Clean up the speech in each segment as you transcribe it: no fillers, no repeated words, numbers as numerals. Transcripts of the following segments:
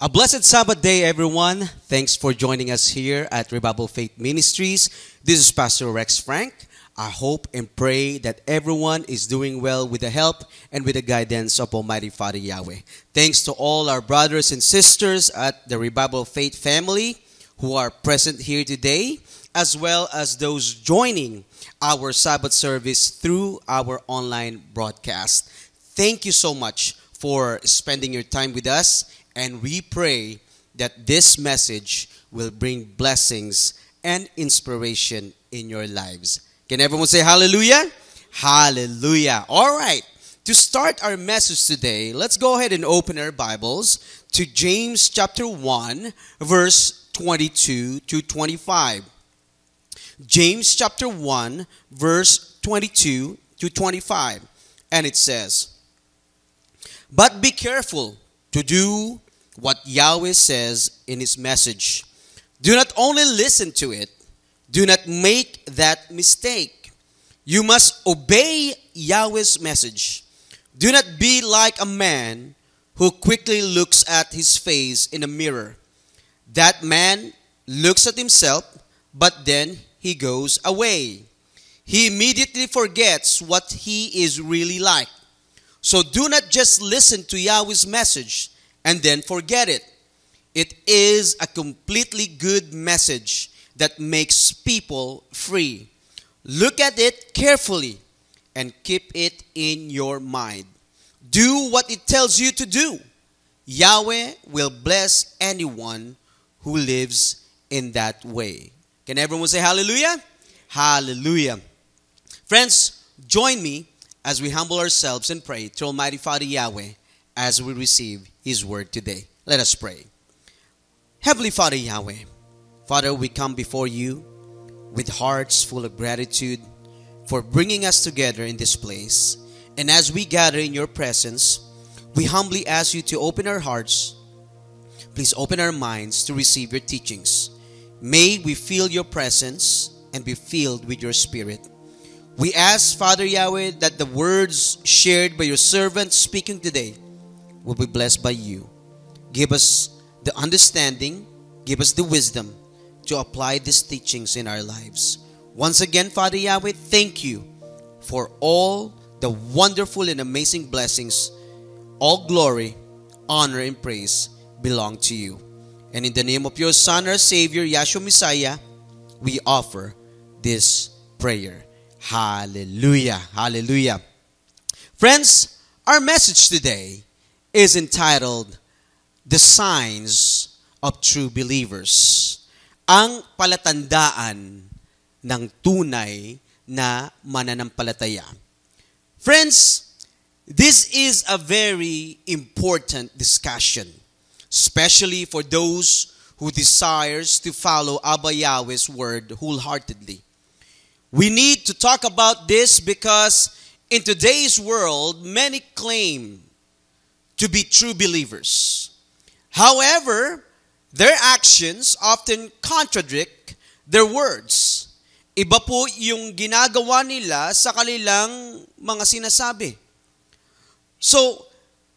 A blessed Sabbath day, everyone. Thanks for joining us here at Revival Faith Ministries. This is Pastor Rex Frank. I hope and pray that everyone is doing well with the help and with the guidance of Almighty Father Yahweh. Thanks to all our brothers and sisters at the Revival Faith family who are present here today, as well as those joining our Sabbath service through our online broadcast. Thank you so much for spending your time with us, and we pray that this message will bring blessings and inspiration in your lives. Can everyone say hallelujah? Hallelujah. All right. To start our message today, let's go ahead and open our Bibles to James chapter 1, verse 22 to 25. James chapter 1, verse 22 to 25. And it says, "But be careful to do what Yahweh says in His message. Do not only listen to it. Do not make that mistake. You must obey Yahweh's message. Do not be like a man who quickly looks at his face in a mirror. That man looks at himself, but then he goes away. He immediately forgets what he is really like. So do not just listen to Yahweh's message and then forget it. It is a completely good message that makes people free. Look at it carefully and keep it in your mind. Do what it tells you to do. Yahweh will bless anyone who lives in that way." Can everyone say hallelujah? Hallelujah. Friends, join me as we humble ourselves and pray to Almighty Father Yahweh as we receive His word today. Let us pray. Heavenly Father Yahweh, Father, we come before you with hearts full of gratitude for bringing us together in this place. And as we gather in your presence, we humbly ask you to open our hearts. Please open our minds to receive your teachings. May we feel your presence and be filled with your spirit. We ask, Father Yahweh, that the words shared by your servant speaking today will be blessed by you. Give us the understanding, give us the wisdom to apply these teachings in our lives. Once again, Father Yahweh, thank you for all the wonderful and amazing blessings. All glory, honor, and praise belong to you. And in the name of your Son, our Savior, Yahshua Messiah, we offer this prayer. Hallelujah. Hallelujah. Friends, our message today is entitled, "The Signs of True Believers." Ang palatandaan ng tunay na mananampalataya. Friends, this is a very important discussion, especially for those who desires to follow Abba Yahweh's word wholeheartedly. We need to talk about this because in today's world, many claim to be true believers. However, their actions often contradict their words. Iba po yung ginagawa nila sa kanilang mga sinasabi. So,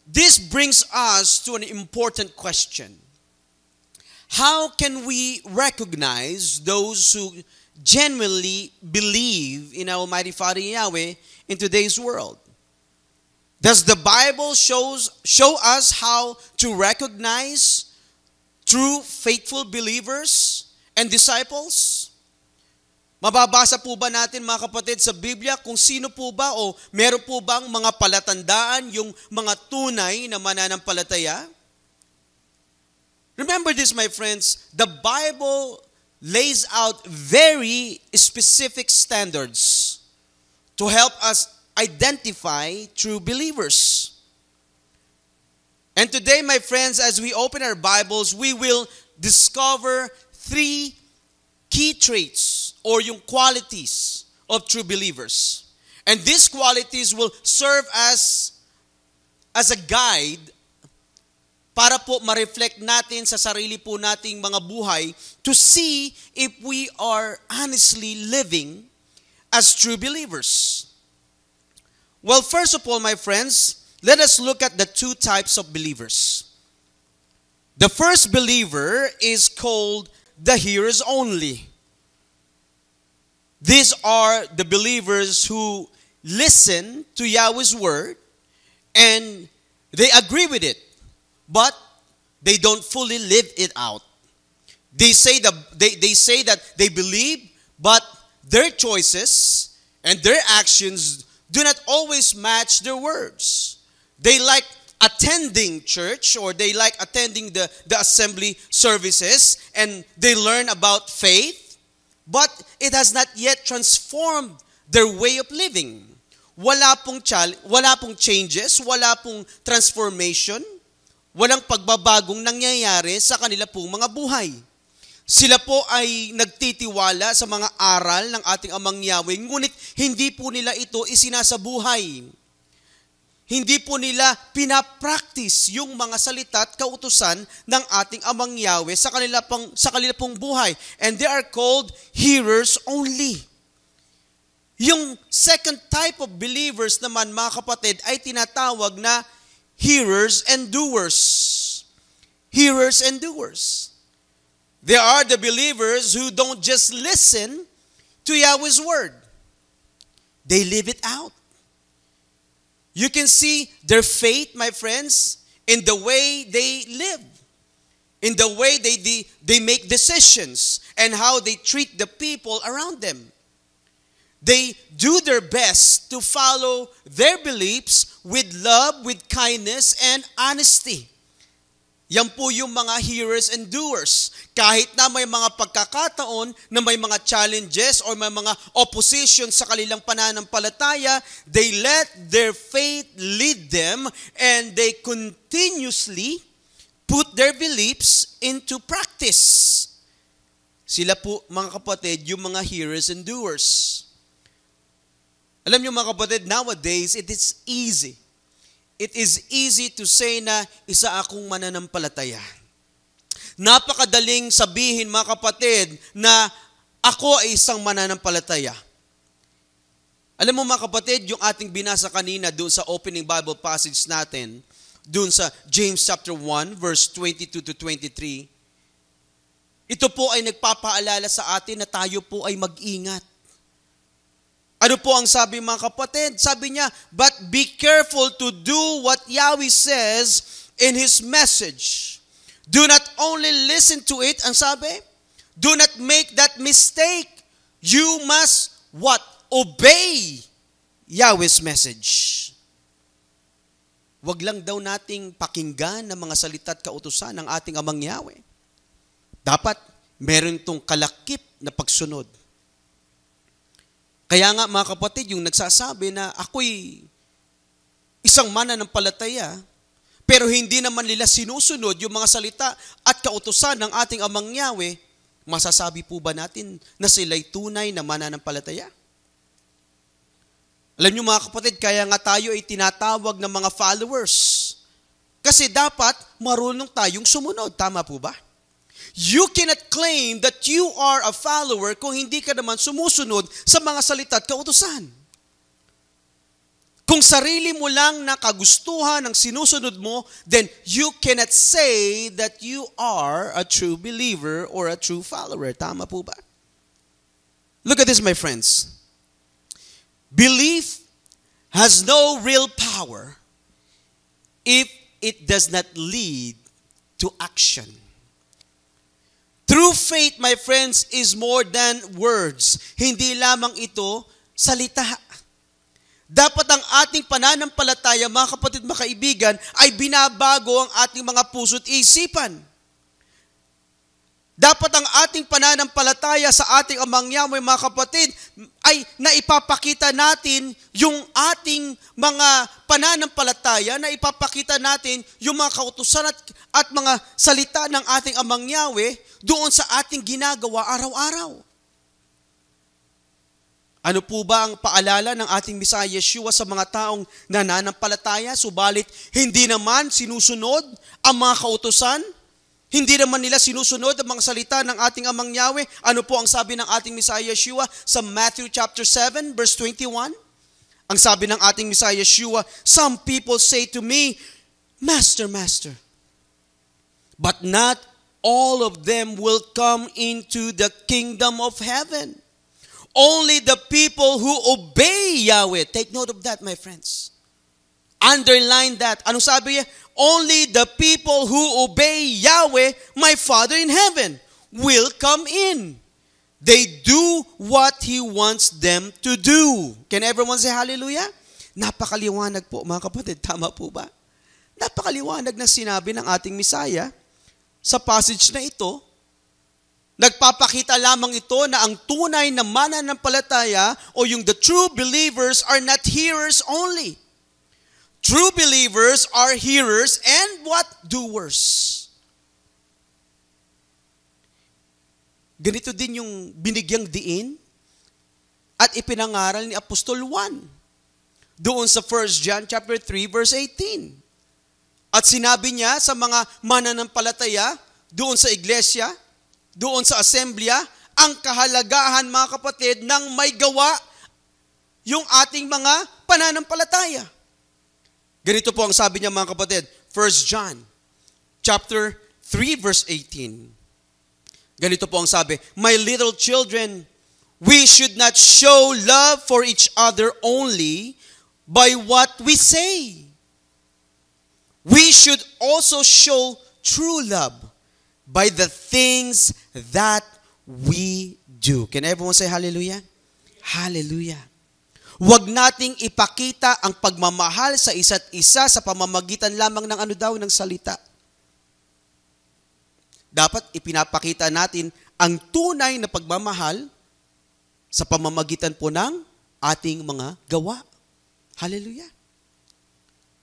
this brings us to an important question. How can we recognize those who genuinely believe in our Almighty Father Yahweh in today's world? Does the Bible show us how to recognize true faithful believers and disciples? Mababasa po ba natin, mga kapatid, sa Biblia kung sino po ba o meron po bang mga palatandaan yung mga tunay na mananampalataya? Remember this, my friends, the Bible lays out very specific standards to help us identify true believers. And today, my friends, as we open our Bibles, we will discover three key traits or yung qualities of true believers. And these qualities will serve as a guide para po ma-reflect natin sa sarili po nating mga buhay to see if we are honestly living as true believers. Well, first of all, my friends, let us look at the two types of believers. The first believer is called the hearers only. These are the believers who listen to Yahweh's word and they agree with it, but they don't fully live it out. They say that they believe, but their choices and their actions do not always match their words. They like attending church, or they like attending the assembly services, and they learn about faith, but it has not yet transformed their way of living. Wala pong changes, wala pong transformation, walang pagbabagong nangyayari sa kanila pong mga buhay. Sila po ay nagtitiwala sa mga aral ng ating Amang Yahweh, ngunit hindi po nila ito isinasabuhay. Hindi po nila pinapractice yung mga salita at kautusan ng ating Amang Yahweh sa kanila pong buhay. And they are called hearers only. Yung second type of believers naman, mga kapatid, ay tinatawag na hearers and doers. Hearers and doers. They are the believers who don't just listen to Yahweh's word. They live it out. You can see their faith, my friends, in the way they live, in the way they make decisions, and how they treat the people around them. They do their best to follow their beliefs with love, with kindness, and honesty. Yan po yung mga hearers and doers. Kahit na may mga pagkakataon na may mga challenges or may mga opposition sa kanilang pananampalataya, they let their faith lead them and they continuously put their beliefs into practice. Sila po, mga kapatid, yung mga hearers and doers. Alam niyo, mga kapatid, nowadays, it is easy. It is easy to say na isa akong mananampalataya. Napakadaling sabihin, mga kapatid, na ako ay isang mananampalataya. Alam mo, mga kapatid, yung ating binasa kanina doon sa opening Bible passage natin, doon sa James chapter 1, verse 22 to 23, ito po ay nagpapaalala sa atin na tayo po ay mag-ingat. Ano po ang sabi, mga kapatid? Sabi niya, but be careful to do what Yahweh says in His message. Do not only listen to it, ang sabi, do not make that mistake. You must, what? Obey Yahweh's message. Wag lang daw nating pakinggan ng mga salita at kautusan ng ating Amang Yahweh. Dapat meron itong kalakip na pagsunod. Kaya nga, mga kapatid, yung nagsasabi na ako'y isang mananampalataya, pero hindi naman nila sinusunod yung mga salita at kautusan ng ating Amang Yahweh, masasabi po ba natin na sila'y tunay na mananampalataya? Alam niyo, mga kapatid, kaya nga tayo ay tinatawag ng mga followers. Kasi dapat marunong tayong sumunod. Tama po ba? You cannot claim that you are a follower kung hindi ka naman sumusunod sa mga salita at kautusan. Kung sarili mo lang na kagustuhan ang sinusunod mo, then you cannot say that you are a true believer or a true follower. Tama po ba? Look at this, my friends. Belief has no real power if it does not lead to action. True faith, my friends, is more than words. Hindi lamang ito salita. Dapat ang ating pananampalataya, mga kapatid, mga kaibigan, ay binabago ang ating mga puso't isipan. Dapat ang ating pananampalataya sa ating Amang Yahweh, mga kapatid, ay naipapakita natin yung ating mga pananampalataya, na ipapakita natin yung mga kautusan at mga salita ng ating Amang Yahweh doon sa ating ginagawa araw-araw. Ano po ba ang paalala ng ating Messiah Yeshua sa mga taong nananampalataya, subalit hindi naman sinusunod ang mga kautusan? Hindi naman nila sinusunod ang mga salita ng ating Amang Yahweh? Ano po ang sabi ng ating Messiah Yeshua sa Matthew chapter 7, verse 21? Ang sabi ng ating Messiah Yeshua, some people say to me, Master, Master. but not all of them will come into the kingdom of heaven. Only the people who obey Yahweh. Take note of that, my friends. Underline that. Anong sabi niya? Only the people who obey Yahweh, my Father in heaven, will come in. They do what He wants them to do. Can everyone say hallelujah? Napakaliwanag po, mga kapatid. Tama po ba? Napakaliwanag na sinabi ng ating Messiah sa passage na ito. Nagpapakita lamang ito na ang tunay na mananampalataya o yung the true believers are not hearers only. True believers are hearers and what? Doers. Ganito din yung binigyang diin at ipinangaral ni Apostol Juan doon sa 1 John chapter 3 verse 18. At sinabi niya sa mga mananampalataya doon sa iglesia, doon sa assembly, ang kahalagahan, mga kapatid, ng may gawa yung ating mga pananampalataya. Ganito po ang sabi niya, mga kapatid, 1 John chapter 3 verse 18. Ganito po ang sabi, my little children, we should not show love for each other only by what we say. We should also show true love by the things that we do. Can everyone say hallelujah? Hallelujah. Huwag nating ipakita ang pagmamahal sa isa't isa sa pamamagitan lamang ng ng salita. Dapat ipinapakita natin ang tunay na pagmamahal sa pamamagitan po ng ating mga gawa. Hallelujah.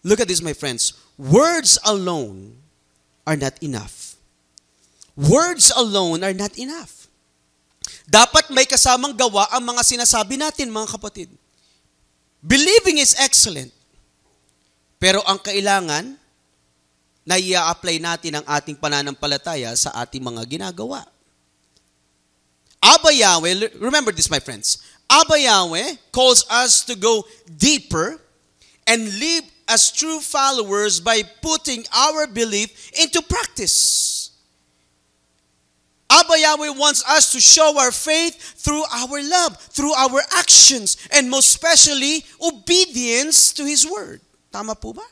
Look at this, my friends. Words alone are not enough. Words alone are not enough. Dapat may kasamang gawa ang mga sinasabi natin, mga kapatid. Believing is excellent. Pero ang kailangan, na i-apply natin ang ating pananampalataya sa ating mga ginagawa. Abba Yahweh, remember this, my friends. Abba Yahweh calls us to go deeper and live as true followers by putting our belief into practice. Abba Yahweh wants us to show our faith through our love, through our actions, and most especially, obedience to His Word. Tama po ba?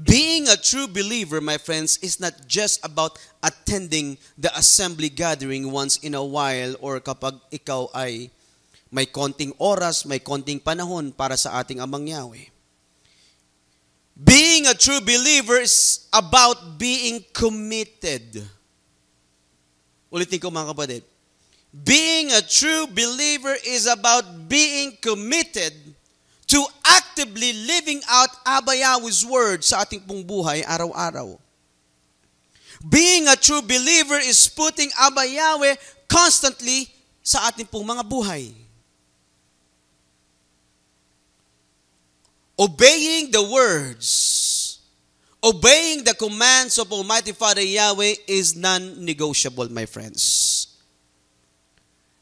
Being a true believer, my friends, is not just about attending the assembly gathering once in a while or kapag ikaw ay may konting oras, may konting panahon para sa ating Amang Yahweh. Being a true believer is about being committed. Ulitin ko, mga kapatid. Being a true believer is about being committed to actively living out Abba Yahweh's word sa ating pong buhay araw-araw. Being a true believer is putting Abba Yahweh constantly sa ating pong mga buhay. Obeying the words, obeying the commands of Almighty Father Yahweh is non-negotiable, my friends.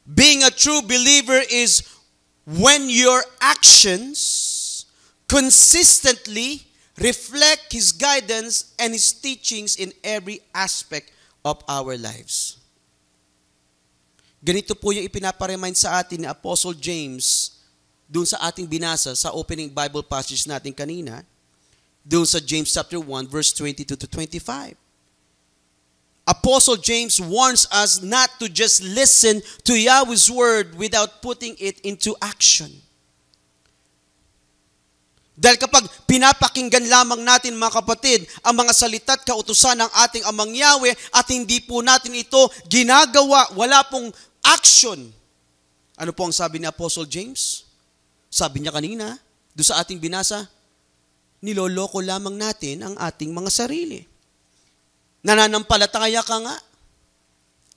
Being a true believer is when your actions consistently reflect His guidance and His teachings in every aspect of our lives. Ganito po yung ipinaparemind sa atin ni Apostle James doon sa ating binasa sa opening Bible passage natin kanina, doon sa James chapter 1 verse 22 to 25. Apostle James warns us not to just listen to Yahweh's word without putting it into action. Dahil kapag pinapakinggan lamang natin, mga kapatid, ang mga salita at kautusan ng ating Amang Yahweh at hindi po natin ito ginagawa, wala pong action. Ano po ang sabi ni Apostle James? Sabi niya kanina, doon sa ating binasa, niloloko lamang natin ang ating mga sarili. Nananampalataya ka nga.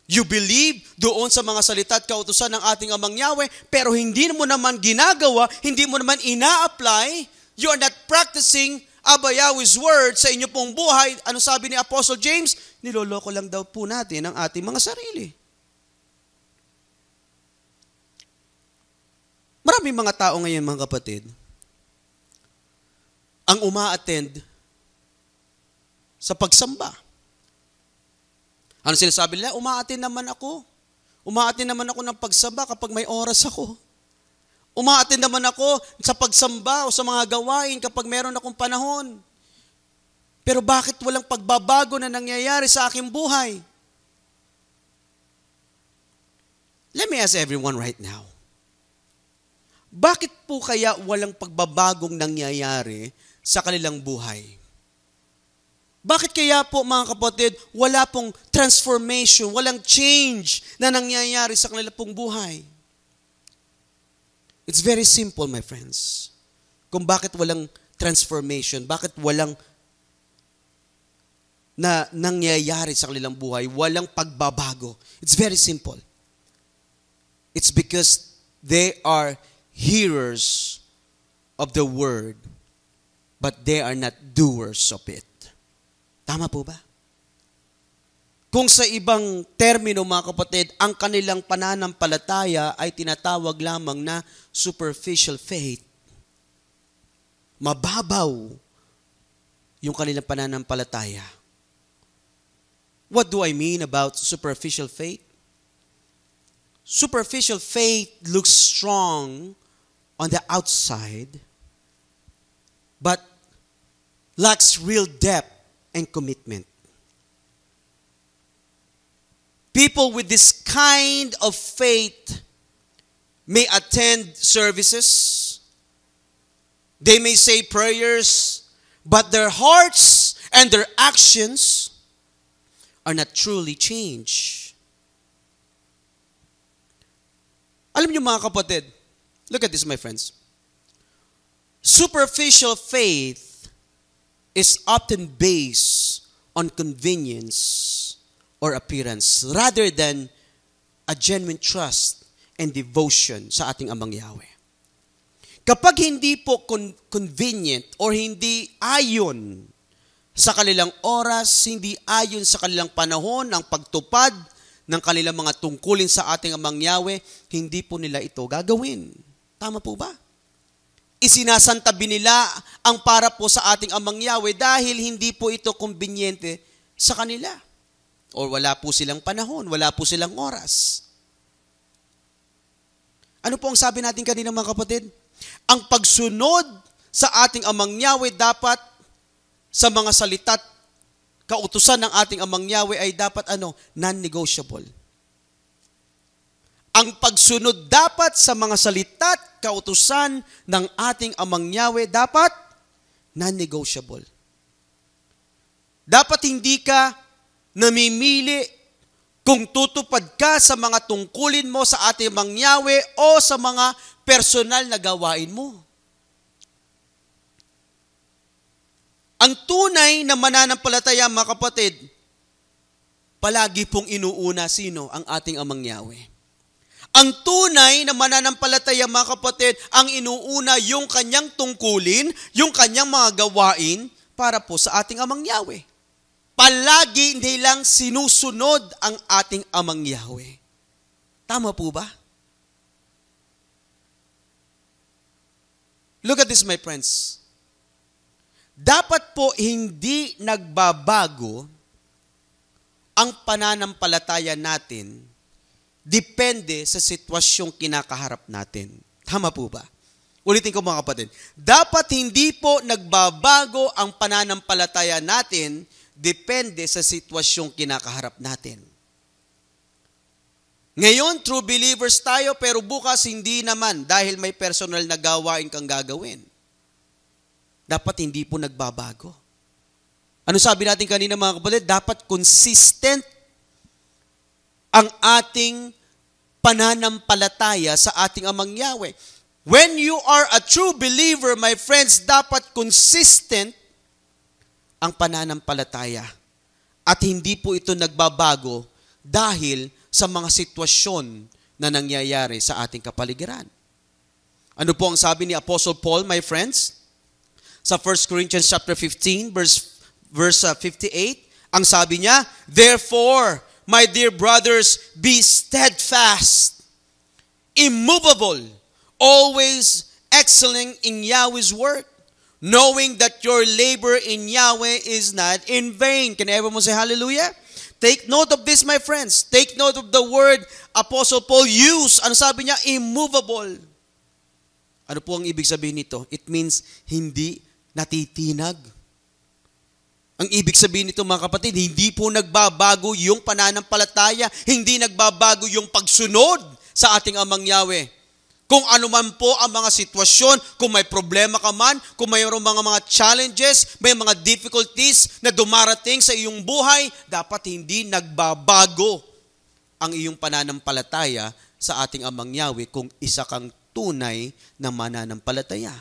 You believe doon sa mga salita at kautusan ng ating Amang Yahweh, pero hindi mo naman ginagawa, hindi mo naman ina-apply, you are not practicing Abba Yahweh's word sa inyo pong buhay. Ano sabi ni Apostle James? Niloloko lang daw po natin ang ating mga sarili. Maraming mga tao ngayon, mga kapatid, ang uma-attend sa pagsamba. Ano sinasabi nila? Umaattend naman ako. Umaattend naman ako ng pagsamba kapag may oras ako. Umaattend naman ako sa pagsamba o sa mga gawain kapag meron akong panahon. Pero bakit walang pagbabago na nangyayari sa aking buhay? Let me ask everyone right now. Bakit po kaya walang pagbabagong nangyayari sa kanilang buhay? Bakit kaya po mga kapatid, wala pong transformation, walang change na nangyayari sa kanilang pong buhay? It's very simple, my friends. Kung bakit walang transformation, bakit walang na nangyayari sa kanilang buhay, walang pagbabago. It's very simple. It's because they are hearers of the word, but they are not doers of it. Tama po ba? Kung sa ibang termino, mga kapatid, ang kanilang pananampalataya ay tinatawag lamang na superficial faith. Mababaw yung kanilang pananampalataya. What do I mean about superficial faith? Superficial faith looks strong on the outside, but lacks real depth and commitment. People with this kind of faith may attend services, they may say prayers, but their hearts and their actions are not truly changed. Alam niyo mga kapatid, look at this, my friends. Superficial faith is often based on convenience or appearance rather than a genuine trust and devotion sa ating Amang Yahweh. Kapag hindi po convenient or hindi ayon sa kanilang oras, hindi ayon sa kanilang panahon, ang pagtupad ng kanilang mga tungkulin sa ating Amang Yahweh, hindi po nila ito gagawin. Tama po ba? Isinasantabi nila ang para po sa ating Amang Yahweh dahil hindi po ito kumbinyente sa kanila. O wala po silang panahon, wala po silang oras. Ano po ang sabi natin kanina mga kapatid? Ang pagsunod sa ating Amang Yahweh dapat sa mga salita't kautusan ng ating Amang Yahweh ay dapat non-negotiable. Ang pagsunod dapat sa mga salita't kautusan ng ating Amang Yahweh dapat non-negotiable. Dapat hindi ka namimili kung tutupad ka sa mga tungkulin mo sa ating Amang Yahweh o sa mga personal na gawain mo. Ang tunay na mananampalataya, mga kapatid, palagi pong inuuna sino? Ang ating Amang Yahweh. Ang tunay na mananampalataya, mga kapatid, ang inuuna yung kanyang tungkulin, yung kanyang mga gawain para po sa ating Amang Yahweh. Palagi nilang sinusunod ang ating Amang Yahweh. Tama po ba? Look at this, my friends. Dapat po hindi nagbabago ang pananampalataya natin depende sa sitwasyong kinakaharap natin. Tama po ba? Ulitin ko mga kapatid. Dapat hindi po nagbabago ang pananampalataya natin depende sa sitwasyong kinakaharap natin. Ngayon, true believers tayo, pero bukas hindi naman dahil may personal na gawain kang gagawin. Dapat hindi po nagbabago. Ano sabi natin kanina mga kapatid? Dapat consistent ang ating pananampalataya sa ating Amang Yahweh. When you are a true believer, my friends, dapat consistent ang pananampalataya. At hindi po ito nagbabago dahil sa mga sitwasyon na nangyayari sa ating kapaligiran. Ano po ang sabi ni Apostle Paul, my friends? Sa 1 Corinthians chapter 15, verse 58, ang sabi niya, "Therefore, my dear brothers, be steadfast, immovable, always excelling in Yahweh's work, knowing that your labor in Yahweh is not in vain. Can everyone say hallelujah? Take note of this, my friends. Take note of the word Apostle Paul used. Ano sabi niya? Immovable. Ano po ang ibig sabihin nito? It means hindi natitinag. Ang ibig sabihin nito, mga kapatid, hindi po nagbabago yung pananampalataya, hindi nagbabago yung pagsunod sa ating Amang Yahweh. Kung ano man po ang mga sitwasyon, kung may problema ka man, kung mayroong mga challenges, may mga difficulties na dumarating sa iyong buhay, dapat hindi nagbabago ang iyong pananampalataya sa ating Amang Yahweh kung isa kang tunay na mananampalataya.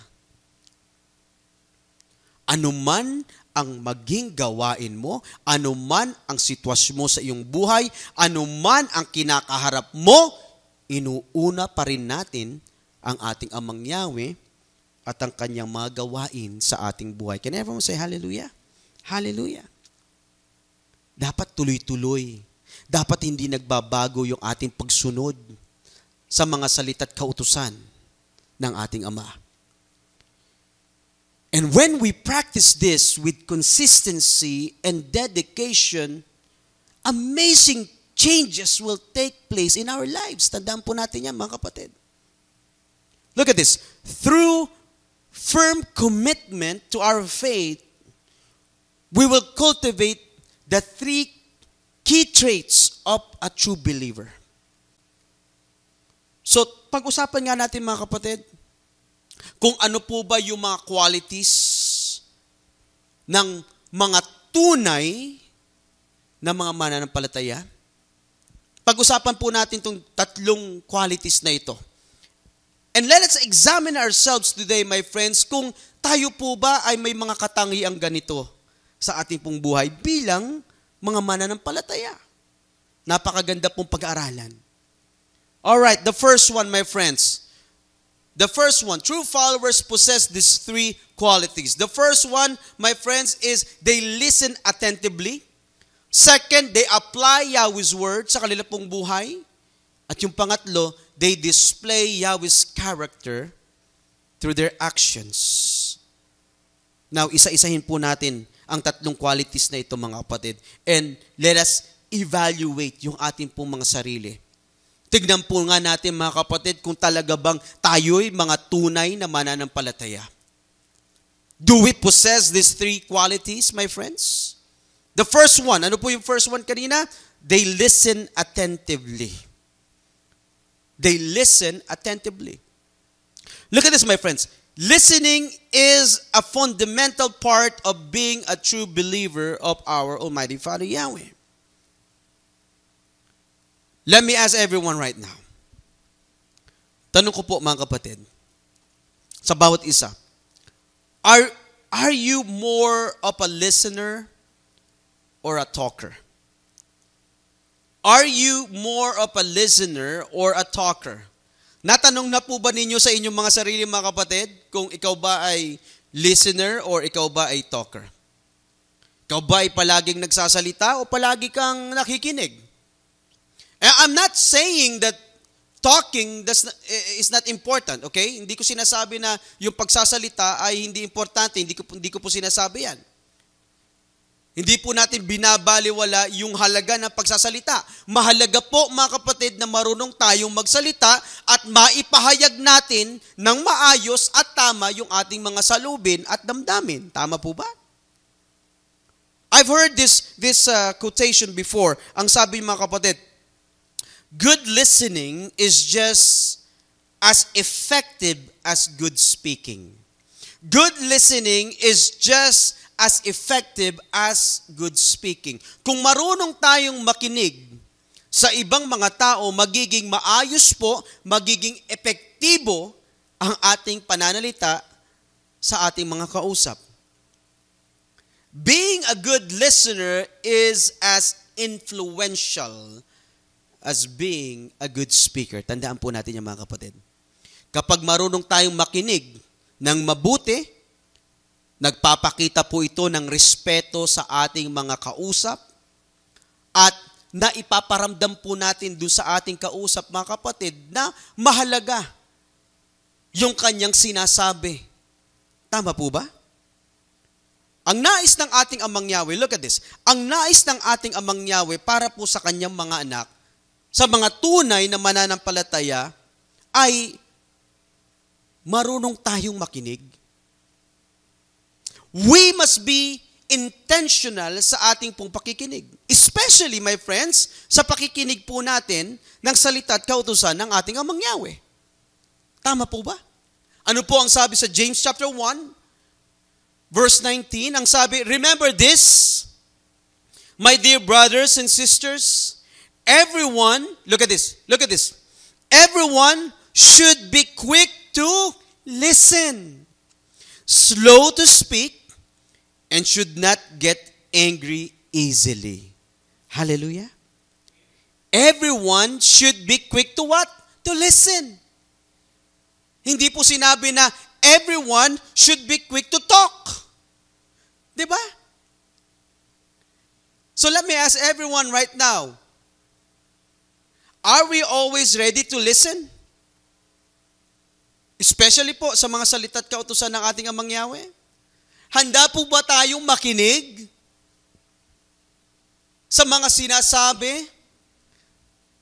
Ano man ang maging gawain mo, anuman ang sitwasyon mo sa iyong buhay, anuman ang kinakaharap mo, inuuna pa rin natin ang ating Amang Yahweh at ang kanyang mga gawain sa ating buhay. Can everyone say hallelujah? Hallelujah. Dapat tuloy-tuloy. Dapat hindi nagbabago yung ating pagsunod sa mga salita at kautusan ng ating Ama. And when we practice this with consistency and dedication, amazing changes will take place in our lives. Tandaan po natin yan, mga kapatid. Look at this. Through firm commitment to our faith, we will cultivate the 3 key traits of a true believer. So, pag-usapan nga natin, mga kapatid, kung ano po ba yung mga qualities ng mga tunay na mga mananampalataya. Pag-usapan po natin itong 3 qualities na ito. And let us examine ourselves today, my friends, kung tayo po ba ay may mga katangiang ganito sa ating pong buhay bilang mga mananampalataya. Napakaganda pong pag-aaralan. Alright, the first one, my friends. The first one, true followers possess these 3 qualities. The first one, my friends, is they listen attentively. Second, they apply Yahweh's word sa kanila pong buhay. At yung pangatlo, they display Yahweh's character through their actions. Now, isa-isahin po natin ang 3 qualities na ito, mga kapatid. And let us evaluate yung ating pong mga sarili. Tignan po nga natin, mga kapatid, kung talaga bang tayo'y mga tunay na mananampalataya. Do we possess these 3 qualities, my friends? The first one, ano po yung first one kanina? They listen attentively. They listen attentively. Look at this, my friends. Listening is a fundamental part of being a true believer of our Almighty Father Yahweh. Let me ask everyone right now. Tanong ko po, mga kapatid, sa bawat isa, are you more of a listener or a talker? Are you more of a listener or a talker? Natanong na po ba ninyo sa inyong mga sarili, mga kapatid, kung ikaw ba ay listener or ikaw ba ay talker? Ikaw ba ay palaging nagsasalita o palagi kang nakikinig? I'm not saying that talking is not important, okay? Hindi ko sinasabi na yung pagsasalita ay hindi importante. Hindi ko po sinasabi yan. Hindi po natin binabaliwala yung halaga ng pagsasalita. Mahalaga po, mga kapatid, na marunong tayong magsalita at maipahayag natin ng maayos at tama yung ating mga salubin at damdamin. Tama po ba? I've heard this quotation before. Ang sabi, mga kapatid, good listening is just as effective as good speaking. Good listening is just as effective as good speaking. Kung marunong tayong makinig sa ibang mga tao, magiging maayos po, magiging epektibo ang ating pananalita sa ating mga kausap. Being a good listener is as influential as being a good speaker. Tandaan po natin yung mga kapatid. Kapag marunong tayong makinig ng mabuti, nagpapakita po ito ng respeto sa ating mga kausap at naipaparamdam po natin doon sa ating kausap, mga kapatid, na mahalaga yung kanyang sinasabi. Tama po ba? Ang nais ng ating Amang Yahweh, look at this, ang nais ng ating Amang Yahweh para po sa kanyang mga anak, sa mga tunay na mananampalataya, ay marunong tayong makinig. We must be intentional sa ating pong pakikinig. Especially, my friends, sa pakikinig po natin ng salita at kautusan ng ating Amang Yahweh. Tama po ba? Ano po ang sabi sa James chapter 1, verse 19? Ang sabi, remember this, my dear brothers and sisters, everyone, look at this, everyone should be quick to listen, slow to speak, and should not get angry easily. Hallelujah. Everyone should be quick to what? To listen. Hindi po sinabi na everyone should be quick to talk. Diba? So let me ask everyone right now, are we always ready to listen? Especially po sa mga salita at kautusan ng ating Amang Yahweh. Handa po ba tayong makinig sa mga sinasabi,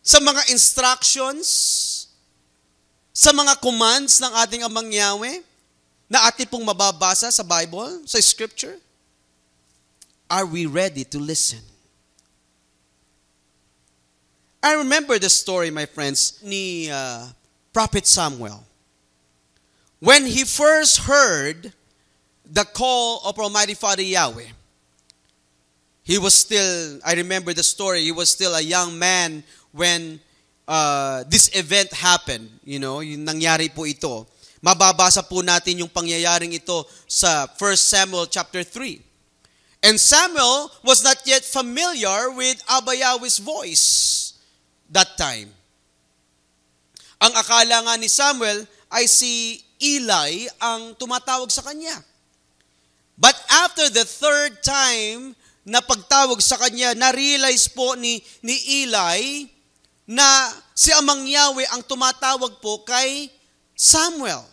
sa mga instructions, sa mga commands ng ating Amang Yahweh na ating pong mababasa sa Bible, sa Scripture? Are we ready to listen? I remember the story, my friends, ni Prophet Samuel. When he first heard the call of Almighty Father Yahweh, he was still, I remember the story, he was still a young man when this event happened. You know, yung nangyari po ito. Mababasa po natin yung pangyayaring ito sa 1 Samuel chapter 3. And Samuel was not yet familiar with Abba Yahweh's voice that time. Ang akala nga ni Samuel ay si Eli ang tumatawag sa kanya. But after the third time na pagtawag sa kanya, na-realize po ni Eli na si Amang Yahweh ang tumatawag po kay Samuel.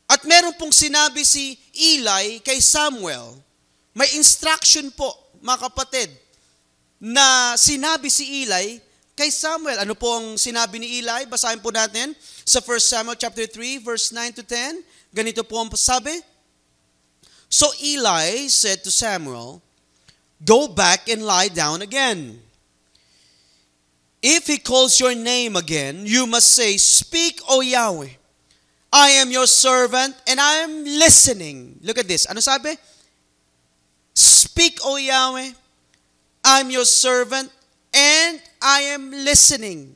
At meron pong sinabi si Eli kay Samuel. May instruction po, mga kapatid, na sinabi si Eli kay Samuel. Ano po ang sinabi ni Eli? Basahin po natin sa 1 Samuel chapter 3, verse 9 to 10. Ganito po ang sabi. So Eli said to Samuel, go back and lie down again. If he calls your name again, you must say, speak, O Yahweh. I am your servant and I am listening. Look at this. Ano sabi? Speak, O Yahweh. I am your servant and I am listening.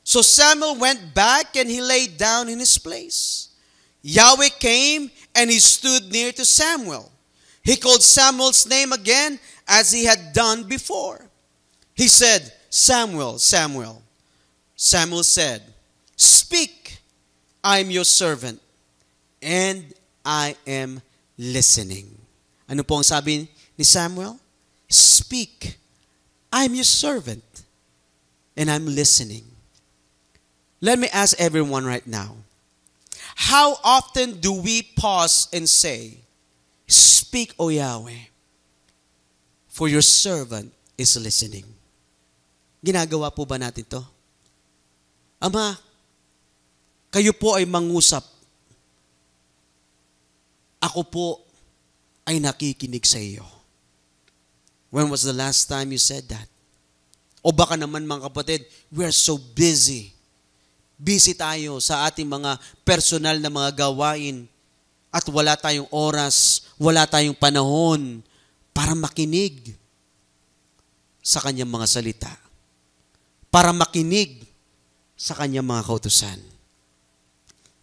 So Samuel went back and he laid down in his place. Yahweh came and he stood near to Samuel. He called Samuel's name again as he had done before. He said, Samuel, Samuel. Samuel said, speak, I am your servant, and I am listening. Ano po ang sabi ni Samuel? Speak, I am your servant, and I'm listening. Let me ask everyone right now, how often do we pause and say, speak, O Yahweh, for your servant is listening? Ginagawa po ba natin to? Ama, kayo po ay mangusap. Ako po ay nakikinig sa iyo. When was the last time you said that? O baka naman mga kapatid, we are so busy. Busy tayo sa ating mga personal na mga gawain at wala tayong oras, wala tayong panahon para makinig sa kanyang mga salita. Para makinig sa kanyang mga kautusan.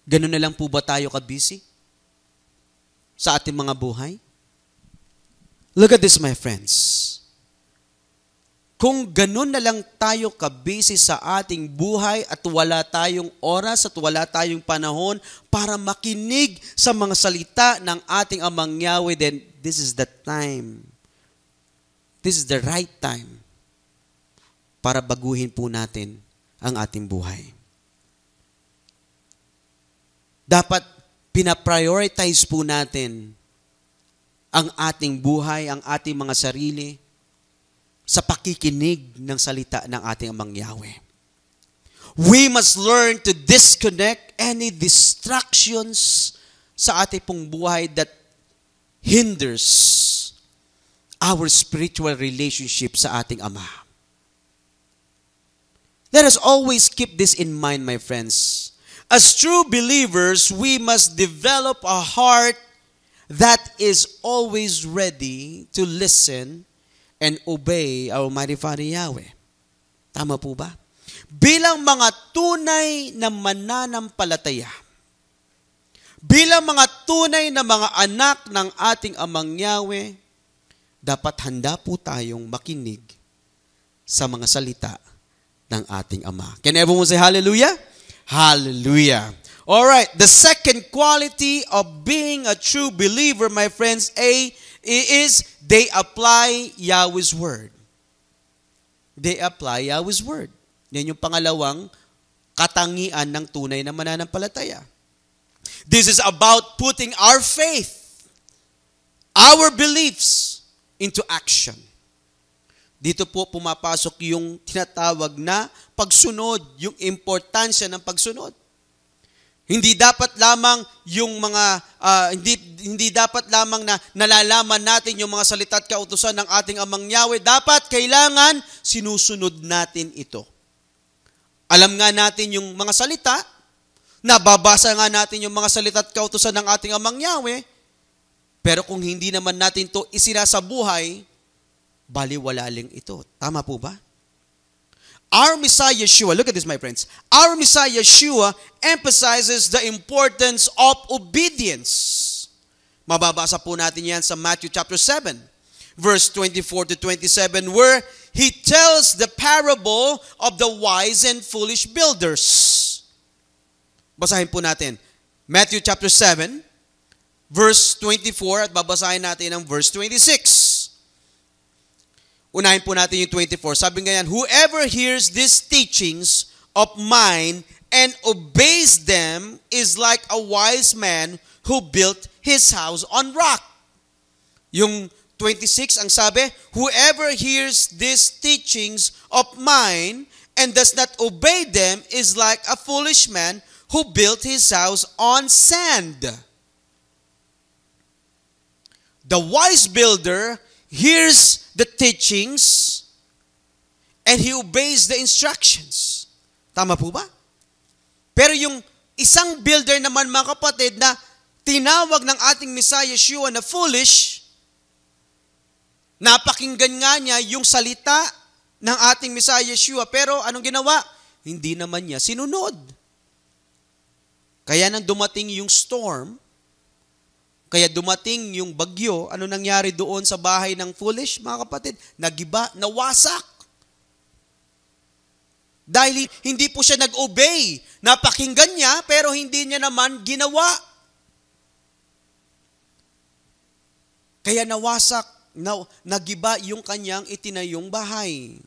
Ganun na lang po ba tayo ka-busy sa ating mga buhay? Look at this, my friends. Kung ganun na lang tayo ka-busy sa ating buhay at wala tayong oras at wala tayong panahon para makinig sa mga salita ng ating Amang Yahweh, then this is the time. This is the right time para baguhin po natin ang ating buhay. Dapat pinaprioritize po natin ang ating buhay, ang ating mga sarili sa pakikinig ng salita ng ating Amang Yahweh. We must learn to disconnect any distractions sa ating pong buhay that hinders our spiritual relationship sa ating Ama. Let us always keep this in mind, my friends. As true believers, we must develop a heart that is always ready to listen and obey our Almighty Father Yahweh. Tama po ba? Bilang mga tunay na mananampalataya, bilang mga tunay na mga anak ng ating Amang Yahweh, dapat handa po tayong makinig sa mga salita ng ating Ama. Can everyone say hallelujah? Hallelujah. All right, the second quality of being a true believer, my friends, is they apply Yahweh's word. They apply Yahweh's word. Yan yung pangalawang katangian ng tunay na mananampalataya. This is about putting our faith, our beliefs, into action. Dito po pumapasok yung tinatawag na pagsunod, yung importansya ng pagsunod. Hindi dapat lamang yung mga hindi dapat lamang na nalalaman natin yung mga salita at kautusan ng ating Amang Yahweh. Dapat kailangan sinusunod natin ito. Alam nga natin yung mga salita, nababasa nga natin yung mga salita at kautusan ng ating Amang Yahweh, pero kung hindi naman natin to isinasabuhay, baliwala lang ito. Tama po ba? Our Messiah Yeshua, look at this, my friends. Our Messiah Yeshua emphasizes the importance of obedience. Mababasa po natin yan sa Matthew chapter 7, verse 24 to 27, where He tells the parable of the wise and foolish builders. Basahin po natin. Matthew chapter 7, verse 24, at babasahin natin ang verse 26. Unahin po natin yung 24. Sabi nga yan, whoever hears these teachings of mine and obeys them is like a wise man who built his house on rock. Yung 26, ang sabi, whoever hears these teachings of mine and does not obey them is like a foolish man who built his house on sand. The wise builder hears the teachings and he obeys the instructions. Tama po ba? Pero yung isang builder naman, mga kapatid, na tinawag ng ating Messiah Yeshua na foolish, napakinggan nga niya yung salita ng ating Messiah Yeshua, pero anong ginawa? Hindi naman niya sinunod. Kaya nang dumating yung storm, kaya dumating yung bagyo, ano nangyari doon sa bahay ng foolish, mga kapatid? Nagiba, nawasak. Dahil hindi po siya nag-obey. Napakinggan niya, pero hindi niya naman ginawa. Kaya nawasak, nagiba yung kanyang itinayong bahay.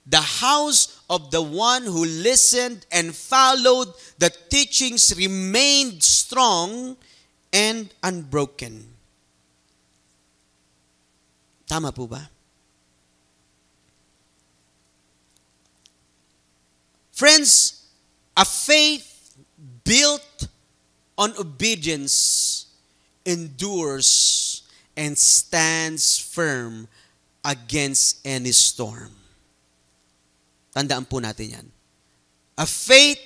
The house of the one who listened and followed the teachings remained strong and unbroken. Tama po ba? Friends, a faith built on obedience endures and stands firm against any storm. Tandaan po natin yan. A faith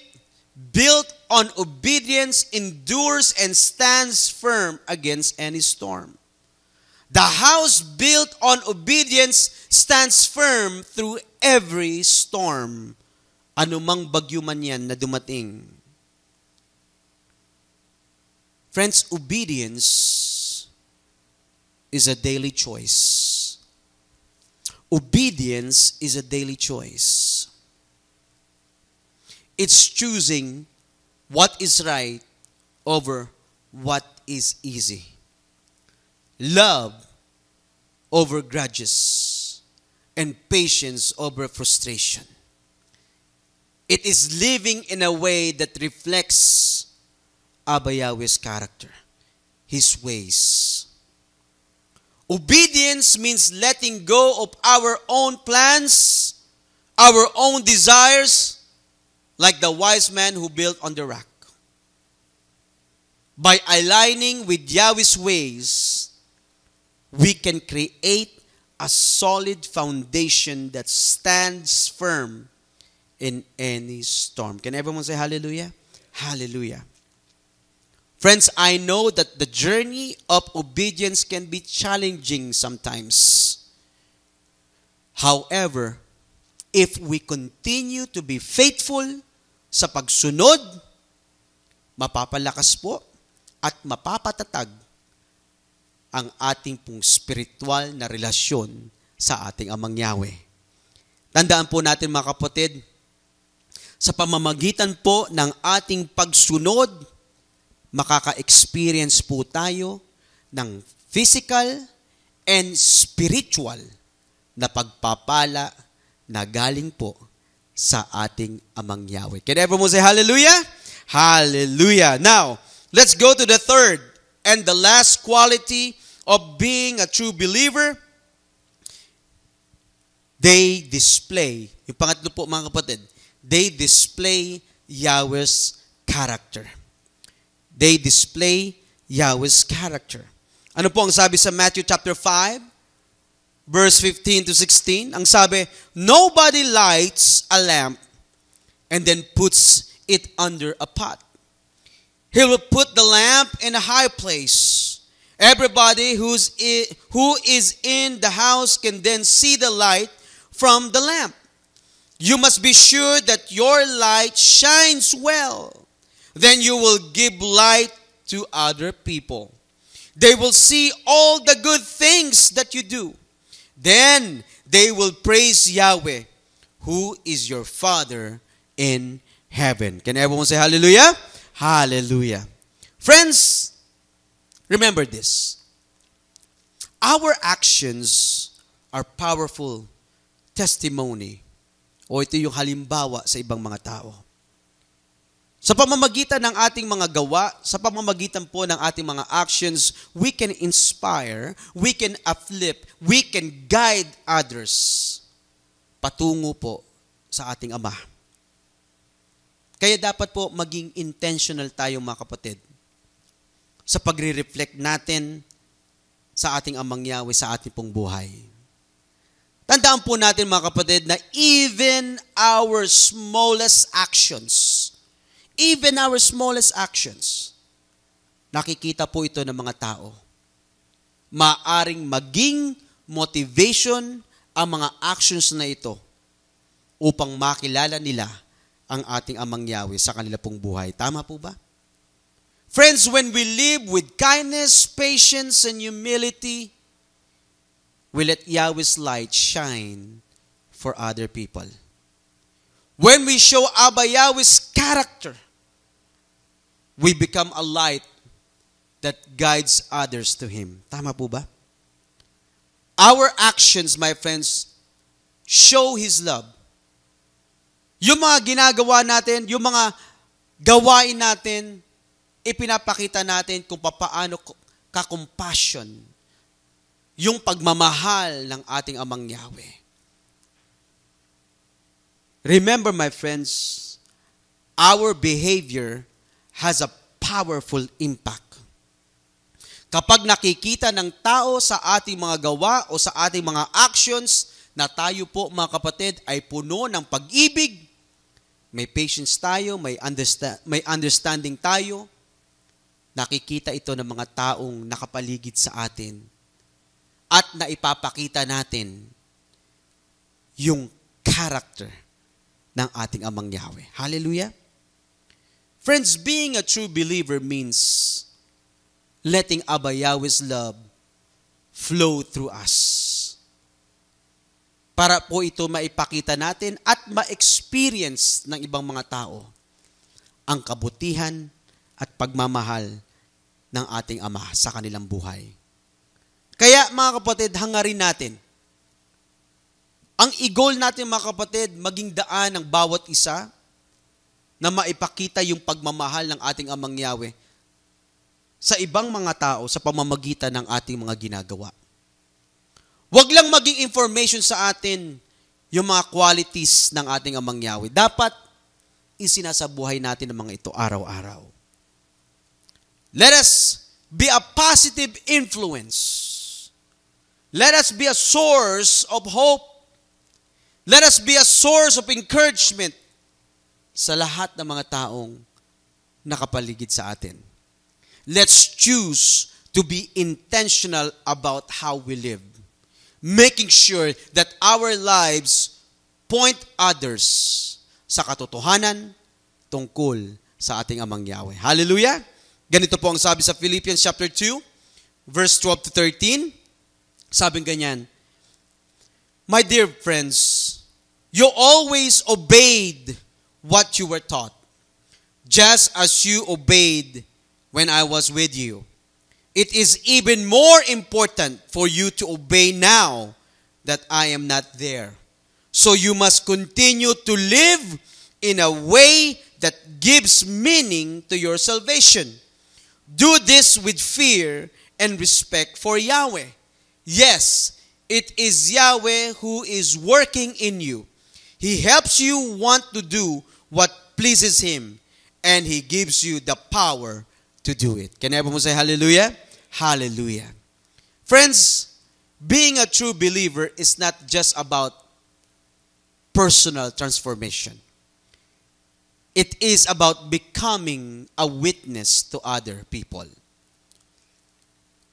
built on obedience endures and stands firm against any storm. The house built on obedience stands firm through every storm. Anumang bagyo man yan na dumating. Friends, obedience is a daily choice. Obedience is a daily choice. It's choosing what is right over what is easy. Love over grudges and patience over frustration. It is living in a way that reflects Abba Yahweh's character. His ways. Obedience means letting go of our own plans, our own desires, like the wise man who built on the rock. By aligning with Yahweh's ways, we can create a solid foundation that stands firm in any storm. Can everyone say hallelujah? Hallelujah. Friends, I know that the journey of obedience can be challenging sometimes. However, if we continue to be faithful sa pagsunod, mapapalakas po at mapapatatag ang ating pong spiritual na relasyon sa ating Amang Yahweh. Tandaan po natin mga kapatid, sa pamamagitan po ng ating pagsunod, makaka-experience po tayo ng physical and spiritual na pagpapala na galing po sa ating Amang Yahweh. Can everyone say hallelujah? Hallelujah. Now, let's go to the third and the last quality of being a true believer. They display, yung pangatlo po mga kapatid, they display Yahweh's character. They display Yahweh's character. Ano po ang sabi sa Matthew chapter 5, verse 15 to 16? Ang sabi, nobody lights a lamp and then puts it under a pot. He will put the lamp in a high place. Everybody who is in the house can then see the light from the lamp. You must be sure that your light shines well. Then you will give light to other people. They will see all the good things that you do. Then they will praise Yahweh, who is your Father in heaven. Can everyone say hallelujah? Hallelujah. Friends, remember this. Our actions are powerful testimony o ito yung halimbawa sa ibang mga tao. Sa pamamagitan ng ating mga gawa, sa pamamagitan po ng ating mga actions, we can inspire, we can uplift, we can guide others patungo po sa ating Ama. Kaya dapat po maging intentional tayo mga kapatid sa pagre-reflect natin sa ating Amang Yahweh sa ating pong buhay. Tandaan po natin mga kapatid na even our smallest actions, nakikita po ito ng mga tao. Maaring maging motivation ang mga actions na ito upang makilala nila ang ating Amang Yahweh sa kanila pong buhay. Tama po ba? Friends, when we live with kindness, patience, and humility, we let Yahweh's light shine for other people. When we show Abba Yahweh's character, we become a light that guides others to Him. Tama po ba? Our actions, my friends, show His love. Yung mga ginagawa natin, yung mga gawain natin, ipinapakita natin kung paano ka-compassion, yung pagmamahal ng ating Amang Yahweh. Remember, my friends, our behavior has a powerful impact. Kapag nakikita ng tao sa ating mga gawa o sa ating mga actions na tayo po, mga kapatid, ay puno ng pag-ibig, may patience tayo, may understanding tayo, nakikita ito ng mga taong nakapaligid sa atin at naipapakita natin yung character ng ating Amang Yahweh. Hallelujah! Friends, being a true believer means letting Abba Yahweh's love flow through us. Para po ito maipakita natin at ma-experience ng ibang mga tao ang kabutihan at pagmamahal ng ating Ama sa kanilang buhay. Kaya mga kapatid, hangarin natin. Ang i-goal natin mga kapatid, maging daan ng bawat isa na maipakita yung pagmamahal ng ating Amang Yahweh sa ibang mga tao sa pamamagitan ng ating mga ginagawa. Huwag lang maging information sa atin yung mga qualities ng ating Amang Yahweh. Dapat isinasabuhay natin ang mga ito araw-araw. Let us be a positive influence. Let us be a source of hope. Let us be a source of encouragement sa lahat ng mga taong nakapaligid sa atin. Let's choose to be intentional about how we live, making sure that our lives point others sa katotohanan tungkol sa ating Amang Yahweh. Hallelujah! Ganito po ang sabi sa Philippians chapter 2, verse 12 to 13. Sabing ganyan, my dear friends, you always obeyed what you were taught, just as you obeyed when I was with you. It is even more important for you to obey now that I am not there. So you must continue to live in a way that gives meaning to your salvation. Do this with fear and respect for Yahweh. Yes, it is Yahweh who is working in you. He helps you want to do what pleases Him, and He gives you the power to do it. Can everyone say hallelujah? Hallelujah. Friends, being a true believer is not just about personal transformation. It is about becoming a witness to other people.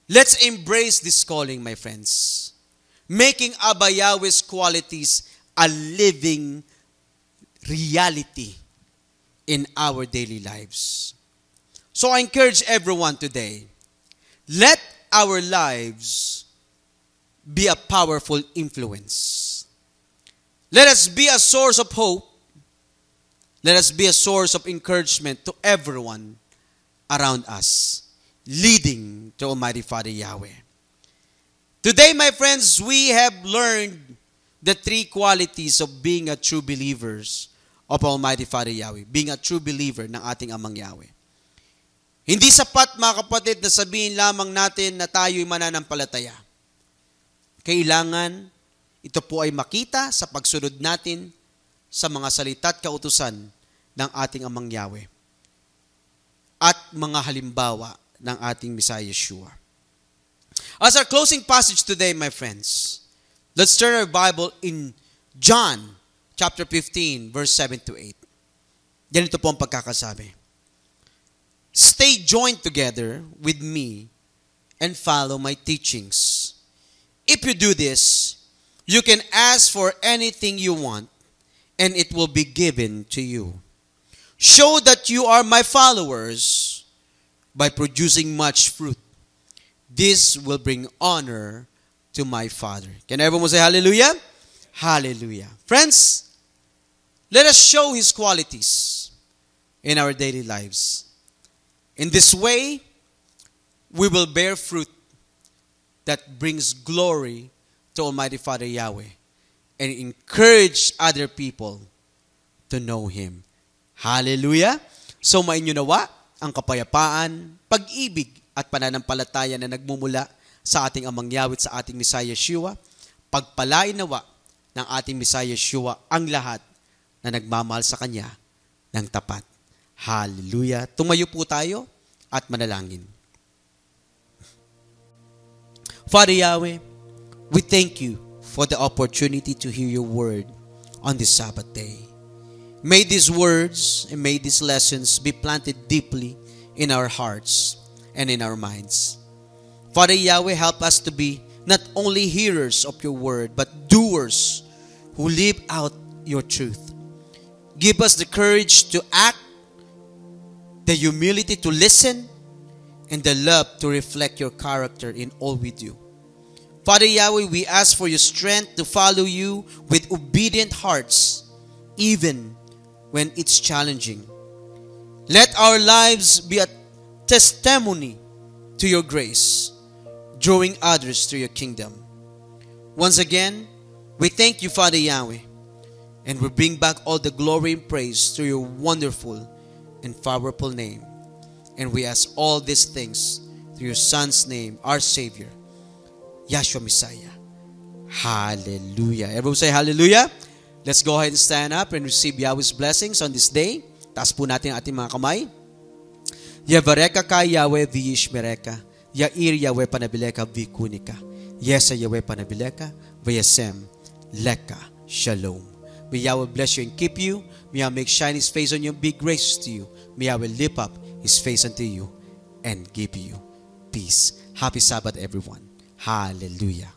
Let's embrace this calling, my friends. Making Abba Yahweh's qualities a living reality in our daily lives. So I encourage everyone today, let our lives be a powerful influence. Let us be a source of hope. Let us be a source of encouragement to everyone around us, leading to Almighty Father Yahweh. Today, my friends, we have learned the three qualities of being a true believers of Almighty Father Yahweh. Being a true believer ng ating Amang Yahweh. Hindi sapat, mga kapatid, na sabihin lamang natin na tayo'y mananampalataya. Kailangan ito po ay makita sa pagsunod natin sa mga salita at kautusan ng ating Amang Yahweh at mga halimbawa ng ating Messiah Yeshua. As our closing passage today, my friends, let's turn our Bible in John chapter 15, verse 7 to 8. Ganito po ang pagkakasabi. Stay joined together with me and follow my teachings. If you do this, you can ask for anything you want, and it will be given to you. Show that you are my followers by producing much fruit. This will bring honor to my Father. Can everyone say hallelujah? Hallelujah. Friends, let us show His qualities in our daily lives. In this way, we will bear fruit that brings glory to Almighty Father Yahweh and encourage other people to know Him. Hallelujah! So mainyo nawa ang kapayapaan, pag-ibig at pananampalataya na nagmumula sa ating Amang Yahweh at sa ating Messiah Yeshua. Pagpalain nawa ng ating Messiah Yeshua ang lahat na nagmamahal sa Kanya ng tapat. Hallelujah! Tumayo po tayo at manalangin. Father Yahweh, we thank you for the opportunity to hear your word on this Sabbath day. May these words and may these lessons be planted deeply in our hearts and in our minds. Father Yahweh, help us to be not only hearers of your word, but doers who live out your truth. Give us the courage to act, the humility to listen, and the love to reflect your character in all we do. Father Yahweh, we ask for your strength to follow you with obedient hearts, even when it's challenging. Let our lives be a testimony to your grace, drawing others to your kingdom. Once again, we thank you, Father Yahweh, and we bring back all the glory and praise to your wonderful and powerful name. And we ask all these things through your Son's name, our Savior, Yahshua Messiah. Hallelujah. Everyone say hallelujah. Let's go ahead and stand up and receive Yahweh's blessings on this day. Taas po natin ang ating mga kamay. Yavareka ka Yahweh v'yishmereka. Yair Yahweh panabileka v'kunika. Yesa Yahweh panabileka v'yasem leka shalom. May Yahweh bless you and keep you. May Yahweh make shine His face on you and be gracious to you. May Yahweh lift up His face unto you and give you peace. Happy Sabbath, everyone. Hallelujah.